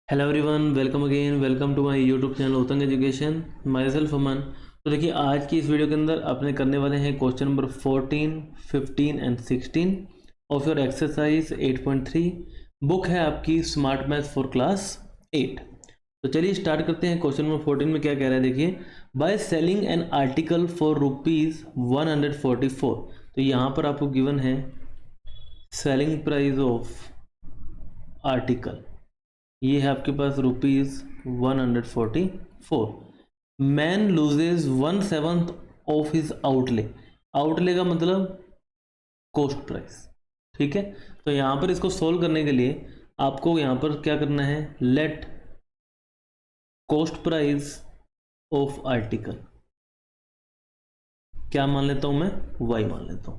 Hello everyone, welcome again, welcome to my YouTube channel Uttang education. Myself Aman. तो देखिए, आज की इस वीडियो के अंदर अपने करने वाले हैं question number 14, 15 and 16 of your exercise 8.3। Book है आपकी स्मार्ट मैथ फॉर क्लास 8। तो चलिए स्टार्ट करते हैं। क्वेश्चन नंबर 14 में क्या कह रहा है, देखिए, by selling an article for ₹144। तो यहाँ पर आपको गिवन है सेलिंग प्राइस ऑफ आर्टिकल, ये है आपके पास ₹144। Man loses 1/7 of his outlay. Outlay का मतलब कॉस्ट प्राइस, ठीक है। तो यहां पर इसको सोल्व करने के लिए आपको यहां पर क्या करना है, let cost price of article क्या मान लेता हूं मैं, y मान लेता हूं।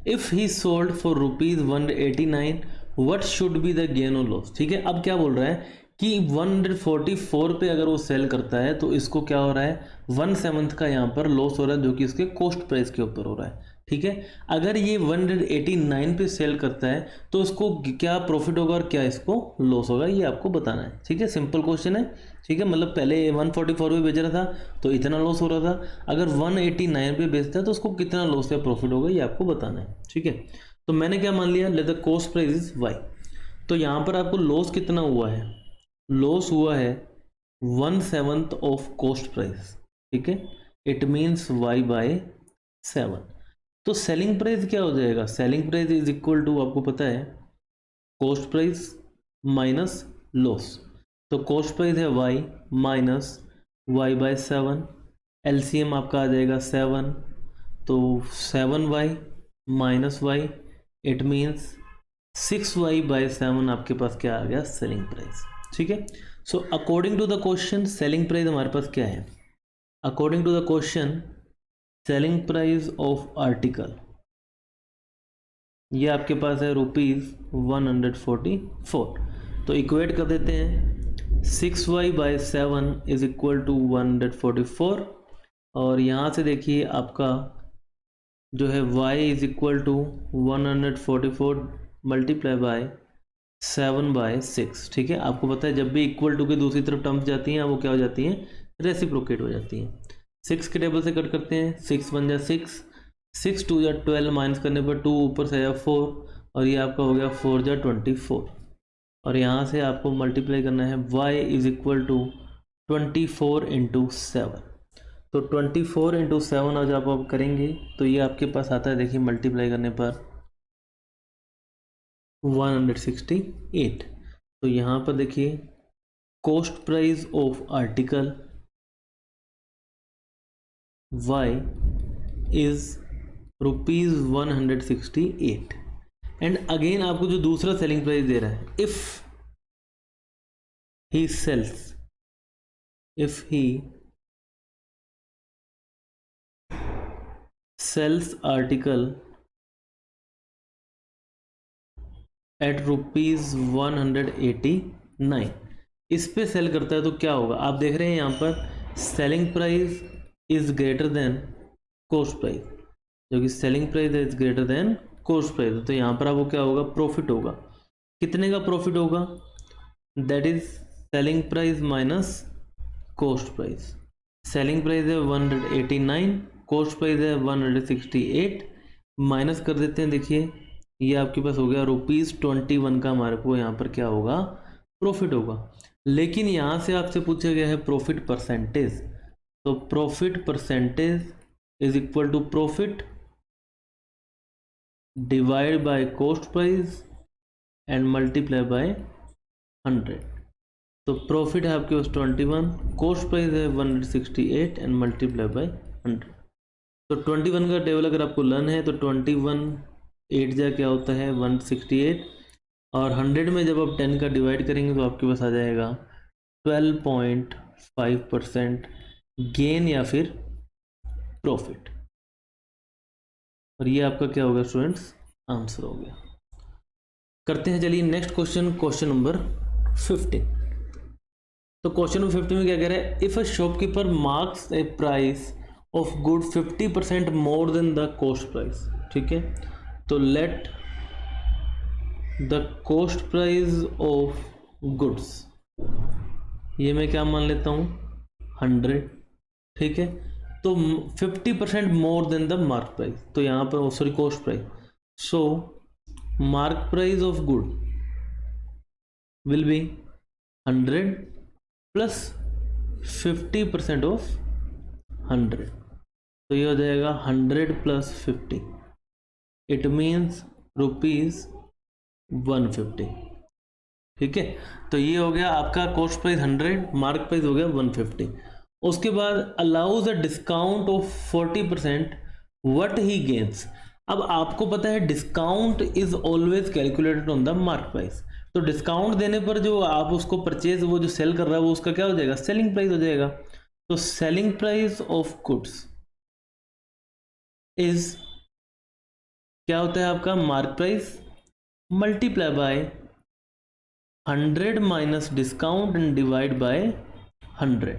If he sold for ₹189, what should be the gain और लॉस। ठीक है, अब क्या बोल रहा है कि 144 पे अगर वो सेल करता है तो इसको क्या हो रहा है, 1/7 का यहाँ पर लॉस हो रहा है, जो कि इसके कॉस्ट प्राइस के ऊपर हो रहा है। ठीक है, अगर ये 189 पे सेल करता है तो उसको क्या प्रॉफिट होगा और क्या इसको लॉस होगा, ये आपको बताना है। ठीक है, सिंपल क्वेश्चन है। ठीक है, मतलब पहले 144 पे बेच रहा था तो इतना लॉस हो रहा था, अगर 189 पे बेचता है तो उसको कितना लॉस या प्रॉफिट होगा, ये आपको बताना है। ठीक है, तो मैंने क्या मान लिया, let the cost price is y। तो यहाँ पर आपको लॉस कितना हुआ है, लॉस हुआ है 1/7 ऑफ कॉस्ट प्राइस। ठीक है, इट मीन्स y/7। तो सेलिंग प्राइस क्या हो जाएगा, selling price is equal to, आपको पता है, कॉस्ट प्राइस माइनस लॉस। तो कॉस्ट प्राइस है y माइनस y/7। एलसीएम आपका आ जाएगा 7, तो 7y minus y, it means 6y/7 आपके पास क्या आ गया, सेलिंग प्राइस। ठीक है, so according to the question selling price हमारे पास क्या है, according to the question selling price of article, ये आपके पास है ₹144। तो इक्वेट कर देते हैं, 6y/7 इज इक्वल टू 144, और यहाँ से देखिए आपका जो है y is equal to 144 multiply by 7/6। ठीक है, आपको पता है जब भी इक्वल टू के दूसरी तरफ टर्म्स जाती हैं वो क्या हो जाती हैं, रेसिप्रोकेट हो जाती हैं। 6 के टेबल से कट करते हैं, 6 1 जा 6, 6 2 जा 12, माइनस करने पर 2 ऊपर से आया 4, और ये आपका हो गया 4 जा 24, और यहाँ से आपको मल्टीप्लाई करना है, y is equal to 24 into 7। तो 24 इंटू 7 आज आप करेंगे तो ये आपके पास आता है, देखिए मल्टीप्लाई करने पर 168। तो यहाँ पर देखिए cost price of article y is ₹168। And again आपको जो दूसरा सेलिंग प्राइस दे रहा है, if he sells, if he sells article at ₹189, इस पे सेल करता है तो क्या होगा, आप देख रहे हैं यहाँ पर selling price is greater than cost price, जो कि selling price is greater than cost price. तो यहाँ पर आपको क्या होगा, प्रॉफिट होगा। कितने का प्रॉफिट होगा, that is selling price minus cost price. Selling price है 189, कॉस्ट प्राइस है 168, माइनस कर देते हैं। देखिए ये आपके पास हो गया ₹21 का, हमारे को यहाँ पर क्या होगा, प्रॉफिट होगा। लेकिन यहाँ से आपसे पूछा गया है प्रॉफिट परसेंटेज, तो profit percentage is equal to profit divide by cost price and multiply by 100। तो प्रॉफिट है आपके पास 21, कॉस्ट प्राइस है 168 एंड मल्टीप्लाई बाय 100। तो 21 का टेबल अगर आपको लर्न है तो 21 8 जा क्या होता है 168, और 100 में जब आप 10 का डिवाइड करेंगे तो आपके पास आ जाएगा 12.5% गेन या फिर प्रॉफिट, और ये आपका क्या होगा स्टूडेंट्स, आंसर हो गया। करते हैं चलिए नेक्स्ट क्वेश्चन, क्वेश्चन नंबर 15। तो क्वेश्चन नंबर 15 में क्या कह रहा है, if a shopkeeper marks A price of good 50% more than the cost price. ठीक है, तो let the cost price of goods ये मैं क्या मान लेता हूँ 100, ठीक है। तो 50% more than the mark price, तो यहाँ पर sorry cost price, so mark price of good will be 100 plus 50% of 100, तो ये हो जाएगा 100 प्लस 50, इट मीन्स ₹150, ठीक है। तो ये हो गया आपका कॉस्ट प्राइस 100, मार्क प्राइस हो गया 150। उसके बाद allows a discount of 40% what he gains. अब आपको पता है discount is always calculated on the mark price, तो डिस्काउंट देने पर जो आप उसको परचेज, वो जो सेल कर रहा है वो उसका क्या हो जाएगा, सेलिंग प्राइस हो जाएगा। तो selling price of goods is क्या होता है आपका mark price multiply by 100 minus discount and divide by 100।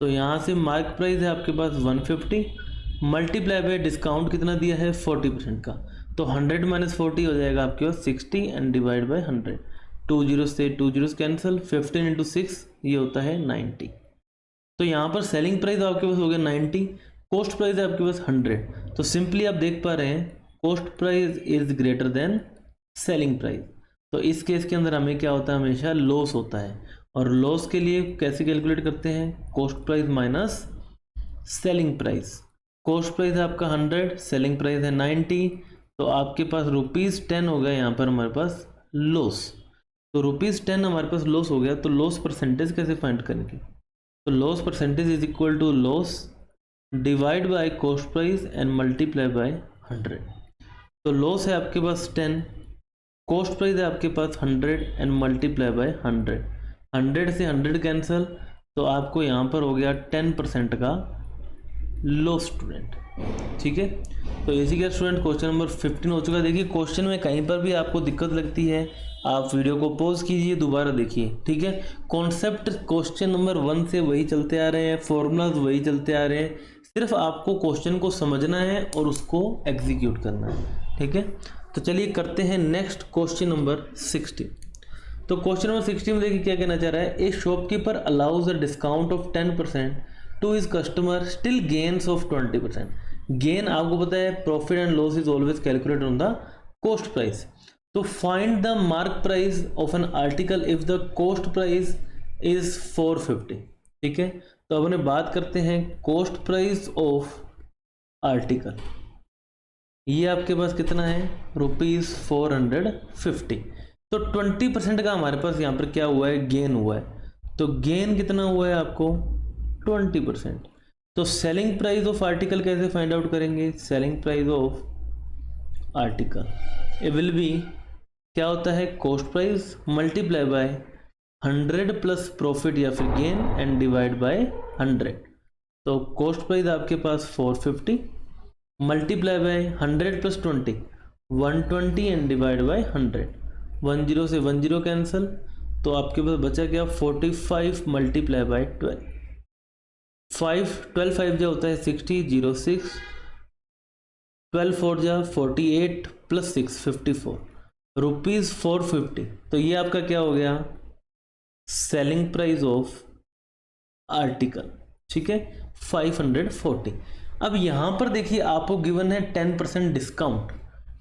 तो यहाँ से मार्क प्राइस है आपके पास 150, मल्टीप्लाई बाय डिस्काउंट कितना दिया है 40% का, तो 100 माइनस 40 हो जाएगा आपके पास 60 एंड डिवाइड बाय 100। 2 जीरो से 2 जीरो कैंसिल, 15 इंटू 6 ये होता है 90। तो यहाँ पर सेलिंग प्राइस आपके पास हो गया 90, कॉस्ट प्राइस है आपके पास 100। तो सिंपली आप देख पा रहे हैं cost price is greater than selling price. तो इस केस के अंदर हमें क्या होता है, हमेशा लॉस होता है, और लॉस के लिए कैसे कैलकुलेट करते हैं, cost price minus selling price. Cost price है आपका 100, सेलिंग प्राइस है 90, तो आपके पास ₹10 हो गया यहाँ पर हमारे पास लॉस। तो ₹10 हमारे पास लॉस हो गया, तो लॉस परसेंटेज कैसे फाइंड करेंगे, तो loss percentage is equal to loss divide by cost price and multiply by 100। तो लॉस है आपके पास 10, कॉस्ट प्राइस है आपके पास 100 एंड मल्टीप्लाई बाय 100। 100 से 100 कैंसिल, तो आपको यहाँ पर हो गया 10% का लॉस स्टूडेंट, ठीक है। तो इसी का स्टूडेंट क्वेश्चन नंबर 15 हो चुका है। देखिए क्वेश्चन में कहीं पर भी आपको दिक्कत लगती है आप वीडियो को पॉज कीजिए, दोबारा देखिए, ठीक है। कॉन्सेप्ट क्वेश्चन नंबर 1 से वही चलते आ रहे हैं, फॉर्मूलाज वही चलते आ रहे हैं, सिर्फ आपको क्वेश्चन को समझना है और उसको एग्जीक्यूट करना है, ठीक है। तो चलिए करते हैं नेक्स्ट क्वेश्चन नंबर 16। तो क्वेश्चन नंबर 16 में देखिए क्या कहना चाह रहा है, a shopkeeper allows a discount of 10% to his customer still gains of 20%। Gain आपको पता है profit and loss is always calculated on the cost price. तो find the mark price of an article if the cost price is 450, ठीक है। तो अब हम बात करते हैं कॉस्ट प्राइस ऑफ आर्टिकल, ये आपके पास कितना है ₹450। तो 20% का हमारे पास यहाँ पर क्या हुआ है, गेन हुआ है। तो गेन कितना हुआ है आपको 20%। तो सेलिंग प्राइस ऑफ आर्टिकल कैसे फाइंड आउट करेंगे, selling price of article it will be क्या होता है, cost price multiply by 100 plus profit या फिर गेन एंड डिवाइड बाय 100। तो कॉस्ट प्राइस आपके पास 450 multiply by 100 plus 20 120 and divide by 100। 10 से 10 कैंसिल, तो आपके पास बचा क्या 45 मल्टीप्लाई बाय 12। 12 5 जो होता है 60, 0 6, 12 4 जा 48 प्लस 6 54, ₹450। तो ये आपका क्या हो गया सेलिंग प्राइस ऑफ आर्टिकल, ठीक है 540। अब यहां पर देखिए आपको गिवन है 10% डिस्काउंट,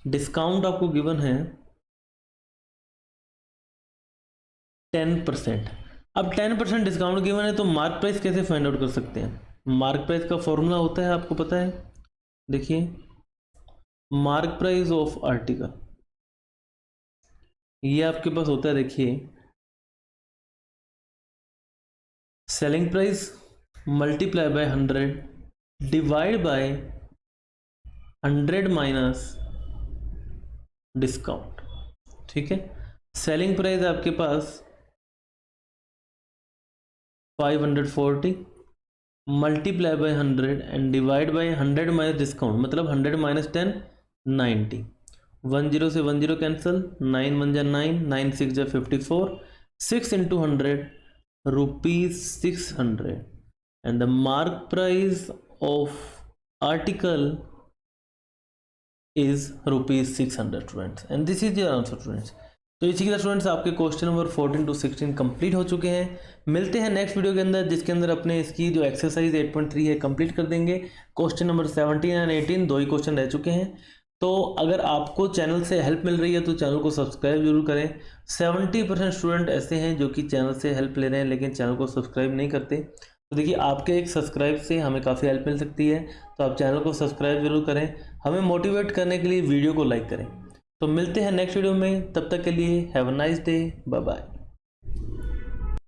डिस्काउंट आपको गिवन है 10%। अब 10% डिस्काउंट गिवन है, तो मार्क प्राइस कैसे फाइंड आउट कर सकते हैं, मार्क प्राइस का फॉर्मूला होता है आपको पता है, देखिए मार्क प्राइस ऑफ आर्टिकल ये आपके पास होता है, देखिए selling price multiply by 100 divide by 100 minus discount, ठीक है। सेलिंग प्राइस आपके पास 540 multiply by 100 and divide by 100 minus discount, मतलब 100 माइनस 10 90। 10 से 10 कैंसिल, 9 1 जा 9, 9 6 जा 54, 6 into 100 ₹600 and the mark price of article is ₹600 students, and this is your answer students. तो इसी के साथ स्टूडेंट्स आपके क्वेश्चन नंबर 14 to 16 कंप्लीट हो चुके हैं। मिलते हैं नेक्स्ट वीडियो के अंदर, जिसके अंदर अपने इसकी जो एक्सरसाइज 8.3 है कंप्लीट कर देंगे। क्वेश्चन नंबर 17 एंड 18 दो ही क्वेश्चन रह चुके हैं। तो अगर आपको चैनल से हेल्प मिल रही है तो चैनल को सब्सक्राइब जरूर करें। 70% स्टूडेंट ऐसे हैं जो कि चैनल से हेल्प ले रहे हैं लेकिन चैनल को सब्सक्राइब नहीं करते। तो देखिए, आपके एक सब्सक्राइब से हमें काफ़ी हेल्प मिल सकती है, तो आप चैनल को सब्सक्राइब जरूर करें। हमें मोटिवेट करने के लिए वीडियो को लाइक करें। तो मिलते हैं नेक्स्ट वीडियो में, तब तक के लिए have a nice day, bye bye.